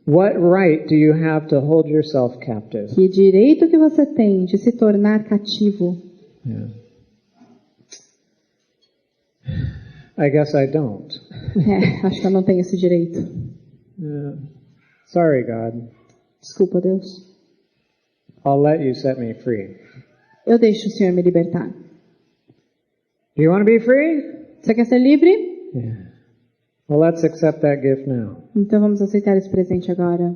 what right do you have to hold yourself captive? que direito que você tem de se tornar cativo? Yeah. I guess I don't. Acho que eu não tenho esse direito. Yeah. Sorry, God. Desculpa, Deus. I'll let you set me free. Eu deixo o Senhor me libertar. Do you want to be free? Você quer ser livre? Yeah. Well, let's accept that gift now. Então vamos aceitar esse presente agora.